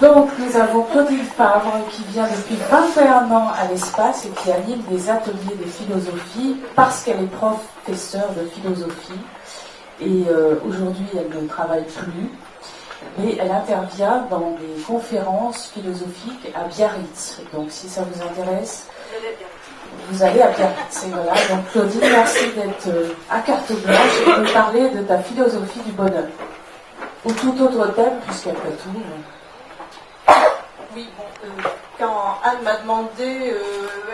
Donc, nous avons Claudine Favre qui vient depuis 21 ans à l'espace et qui anime des ateliers de philosophie parce qu'elle est professeure de philosophie. Et aujourd'hui, elle ne travaille plus, mais elle intervient dans des conférences philosophiques à Biarritz. Donc, si ça vous intéresse, vous allez à Biarritz. Et voilà. Donc, Claudine, merci d'être à carte blanche et de parler de ta philosophie du bonheur. Ou tout autre thème, puisqu'après tout... Oui, bon, quand Anne m'a demandé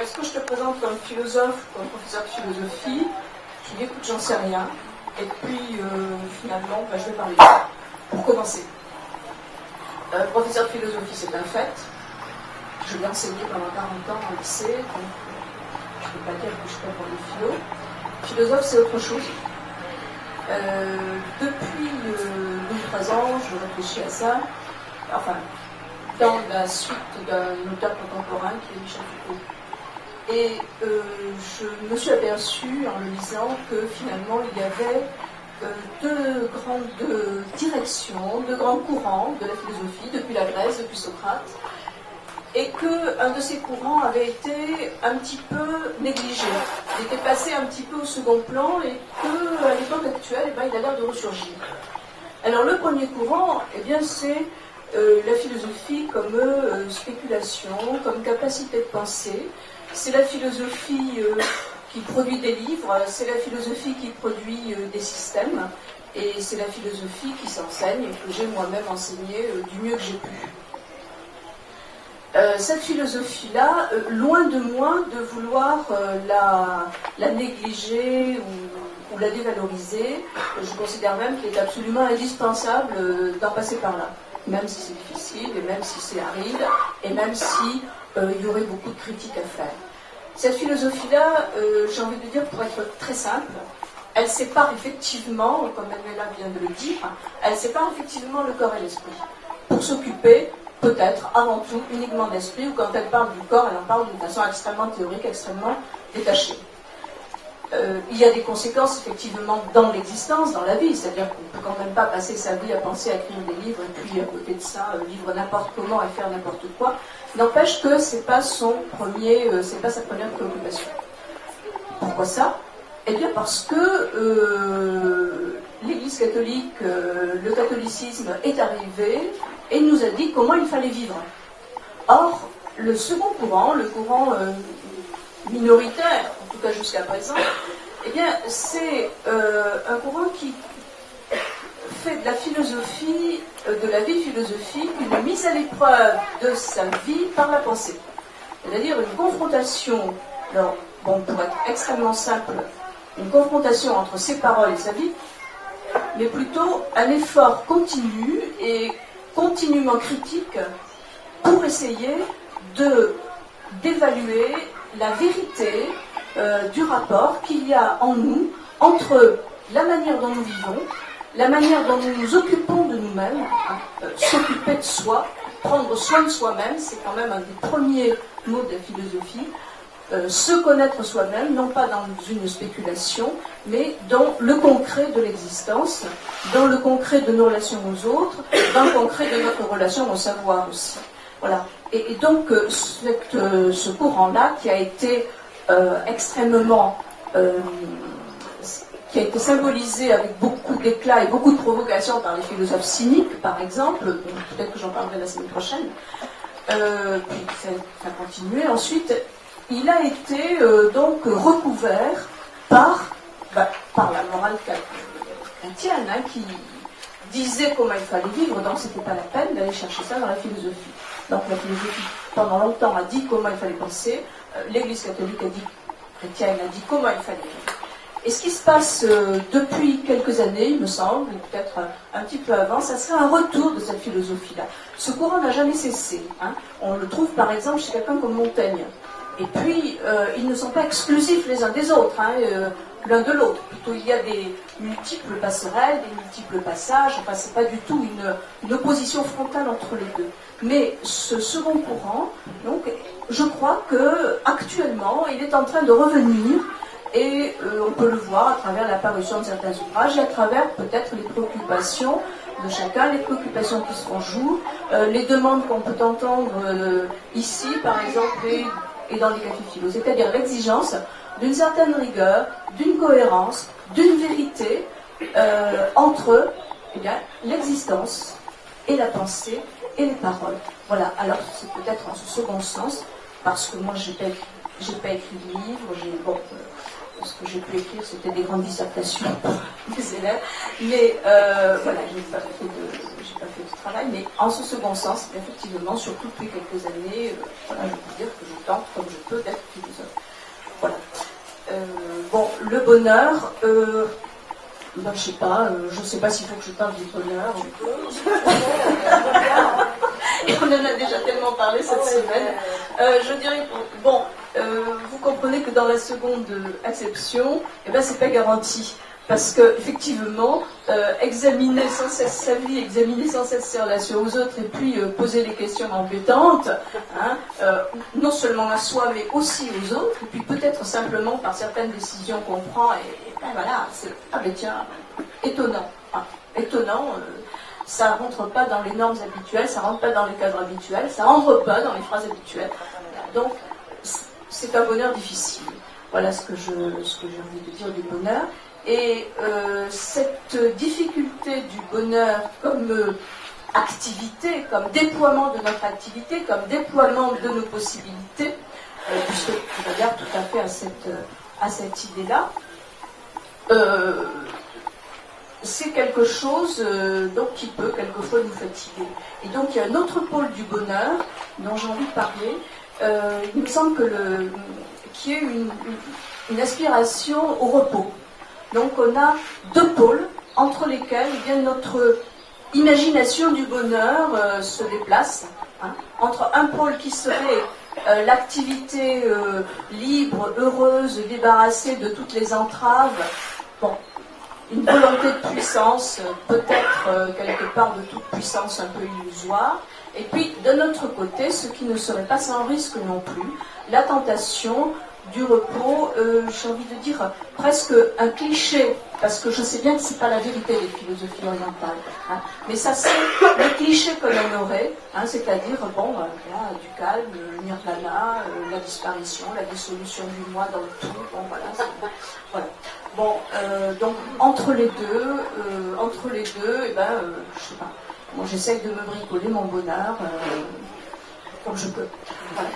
est-ce que je te présente comme philosophe ou comme professeur de philosophie, je lui ai dit écoute, j'en sais rien. Et puis finalement, je vais parler de ça. Pour commencer, professeur de philosophie, c'est un fait. Je l'ai enseigné pendant 40 ans au lycée, donc je ne peux pas dire que je suis pas pour les philo. Philosophe, c'est autre chose. Depuis 2-3 ans, je réfléchis à ça. Enfin, dans la suite d'un auteur contemporain qui est Michel Foucault. Et je me suis aperçue en le lisant que finalement il y avait deux grandes directions, deux grands courants de la philosophie, depuis la Grèce, depuis Socrate, et qu'un de ces courants avait été un petit peu négligé, il était passé un petit peu au second plan et qu'à l'époque actuelle, il a l'air de ressurgir. Alors le premier courant, c'est la philosophie comme spéculation, comme capacité de penser. C'est la philosophie qui produit des livres, c'est la philosophie qui produit des systèmes, et c'est la philosophie qui s'enseigne et que j'ai moi-même enseigné du mieux que j'ai pu. Cette philosophie-là, loin de moi de vouloir la négliger ou la dévaloriser, je considère même qu'il est absolument indispensable d'en passer par là. Même si c'est difficile, et même si c'est aride, et même si il y aurait beaucoup de critiques à faire. Cette philosophie-là, j'ai envie de dire, pour être très simple, elle sépare effectivement, comme Manuela vient de le dire, elle sépare effectivement le corps et l'esprit. Pour s'occuper, peut-être, avant tout, uniquement de l'esprit, ou quand elle parle du corps, elle en parle d'une façon extrêmement théorique, extrêmement détachée. Il y a des conséquences effectivement dans l'existence, dans la vie, c'est-à-dire qu'on ne peut quand même pas passer sa vie à penser à écrire des livres et puis à côté de ça vivre n'importe comment et faire n'importe quoi. N'empêche que c'est pas sa première préoccupation. Pourquoi ça ? Eh bien parce que l'Église catholique, le catholicisme est arrivé et nous a dit comment il fallait vivre. Or, le second courant, le courant minoritaire, en tout cas jusqu'à présent, c'est un courant qui fait de la philosophie, de la vie philosophique, une mise à l'épreuve de sa vie par la pensée. C'est-à-dire une confrontation, pour être extrêmement simple, une confrontation entre ses paroles et sa vie, mais plutôt un effort continu et continuellement critique pour essayer d'évaluer la vérité du rapport qu'il y a en nous entre la manière dont nous vivons, la manière dont nous nous occupons de nous-mêmes, s'occuper de soi, prendre soin de soi-même, c'est quand même un des premiers mots de la philosophie, se connaître soi-même, non pas dans une spéculation, mais dans le concret de l'existence, dans le concret de nos relations aux autres, dans le concret de notre relation au savoir aussi. Voilà. Et donc, ce courant-là, qui a été extrêmement... qui a été symbolisé avec beaucoup d'éclat et beaucoup de provocation par les philosophes cyniques, par exemple, peut-être que j'en parlerai la semaine prochaine, puis ça a continué. Ensuite, il a été donc recouvert par la morale chrétienne, qui disait comment il fallait vivre, donc c'était pas la peine d'aller chercher ça dans la philosophie. Donc la philosophie, pendant longtemps, a dit comment il fallait penser, l'Église catholique chrétienne a dit comment il fallait vivre. Et ce qui se passe depuis quelques années, il me semble, ou peut-être un petit peu avant, ça serait un retour de cette philosophie-là. Ce courant n'a jamais cessé. On le trouve par exemple chez quelqu'un comme Montaigne. Et puis, ils ne sont pas exclusifs les uns des autres, l'un de l'autre. Plutôt, il y a des multiples passerelles, des multiples passages. Enfin, c'est pas du tout une opposition frontale entre les deux. Mais ce second courant, donc, je crois que actuellement, il est en train de revenir. Et on peut le voir à travers l'apparition de certains ouvrages et à travers peut-être les préoccupations de chacun, les préoccupations qui se font jour, les demandes qu'on peut entendre ici, par exemple, et dans les cafés philo, c'est-à-dire l'exigence d'une certaine rigueur, d'une cohérence, d'une vérité entre l'existence et la pensée et les paroles. Voilà, alors c'est peut-être en ce second sens, parce que moi j'ai pas écrit de livre, ce que j'ai pu écrire c'était des grandes dissertations pour mes élèves, mais voilà, j'ai pas fait de travail, mais en ce second sens, effectivement, surtout depuis quelques années, voilà, je peux dire que je tente comme je peux d'être philosophe. Voilà. Le bonheur, je sais pas s'il faut que je parle du bonheur. On en a déjà tellement parlé cette semaine. Je dirais, vous comprenez que dans la seconde acception, c'est pas garanti. Parce que, effectivement, examiner sans cesse sa vie, examiner sans cesse ses relations aux autres, et puis poser des questions embêtantes, non seulement à soi, mais aussi aux autres, et puis peut-être simplement par certaines décisions qu'on prend, et voilà, c'est, étonnant. Étonnant, ça rentre pas dans les normes habituelles, ça rentre pas dans les cadres habituels, ça rentre pas dans les phrases habituelles. Donc, c'est un bonheur difficile. Voilà ce que j'ai envie de dire du bonheur. Et cette difficulté du bonheur comme activité, comme déploiement de notre activité, comme déploiement de nos possibilités, puisque je regarde tout à fait à cette idée-là, c'est quelque chose qui peut quelquefois nous fatiguer. Et donc il y a un autre pôle du bonheur dont j'ai envie de parler. Il me semble qu'il y ait une aspiration au repos. Donc on a deux pôles entre lesquels notre imagination du bonheur se déplace. Entre un pôle qui serait l'activité libre, heureuse, débarrassée de toutes les entraves, une volonté de puissance, peut-être quelque part de toute puissance un peu illusoire, et puis de notre côté, ce qui ne serait pas sans risque non plus, la tentation du repos, j'ai envie de dire presque un cliché, parce que je sais bien que c'est pas la vérité des philosophies orientales, mais ça c'est le cliché que l'on aurait, c'est-à-dire du calme, le nirvana, la disparition, la dissolution du moi dans le tout, voilà. Donc entre les deux, je sais pas. Moi j'essaye de me bricoler mon bonheur comme je peux. Voilà.